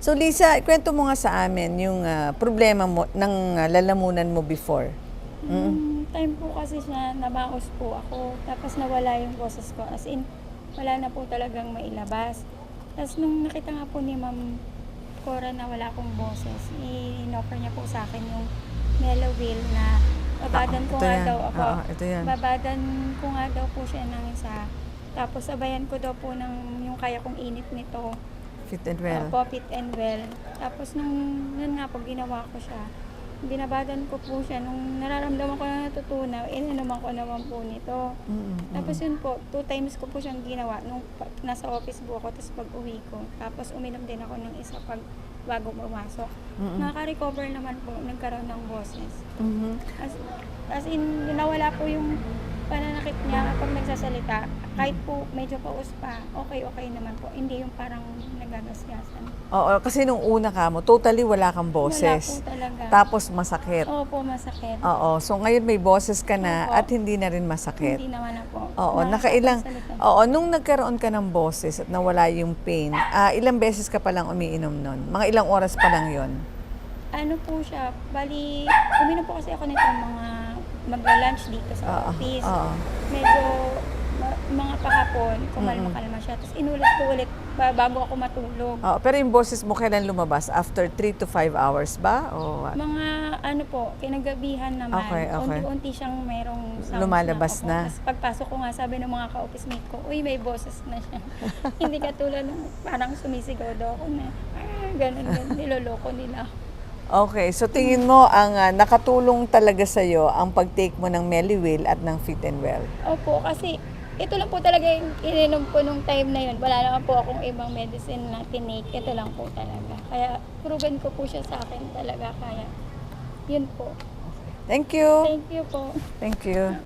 So Lisa, kwento mo nga sa amin yung problema mo ng lalamunan mo before. Time po kasi siya, nabaos po ako. Tapos nawala yung boses ko. As in, wala na po talagang mailabas. Tapos nung nakita nga po ni Ma'am Cora na wala akong boses, in-offer niya po sa akin yung Melawil na babadan ko ito nga yan. daw ako. Ito yan. Babadan ko nga daw po siya ng isa. Tapos sabayan ko daw po ng yung kaya kong init nito. Fit and well. Opo, Fit and Well. Tapos nung yun nga po, ginawa ko siya. Binabadan ko po siya. Nung nararamdaman ko na natutunaw, inanuman ko naman po nito. Tapos yun po, 2 times ko po siyang ginawa nung nasa office po ako, tapos pag uwi ko. Tapos uminom din ako ng isa pag bago pumasok. Nakaka-recover naman po, nagkaroon ng boses. As in, nawala po yung pananakit niya pag nagsasalita. Kahit po medyo paus pa, okay naman po. Hindi yung parang nagagasgasan. Oo, kasi nung una ka mo, totally wala kang Wala boses. po talaga. Tapos masakit. Opo, masakit. Oo, so ngayon may boses ka na Opo. at hindi na rin masakit. Hindi naman na po. Oo, nakailang, Nakakapagsalita. nung nagkaroon ka ng boses at nawala yung pain, ilang beses ka palang umiinom nun? Mga ilang oras pa lang yon? Ano po siya, bali, uminom po kasi ako nito mga magla-lunch dito sa office. Medyo mga kahapon, kumalma-kalma siya. Tapos inulit ko ulit bago ako matulog. Pero yung boses mo kailan lumabas? After 3 to 5 hours ba? O what? Mga ano po, kinagabihan naman. Okay. Unti-unti siyang merong sounds Lumalabas Opo. na. Tapos pagpasok ko nga, sabi ng mga ka-office mate ko, uy, may boses na siya. Hindi katulad ng parang sumisigaw daw ako na, ganun, niloloko nila. Okay, so tingin mo ang nakatulong talaga sa'yo ang pag-take mo ng Melawil at ng Fit and Well? Opo, kasi ito lang po talaga yung ininom ko nung time na yun. Wala naman po akong ibang medicine na tinake. Ito lang po talaga. Kaya proven ko po siya sa akin talaga. Kaya yun po. Thank you. Thank you po. Thank you.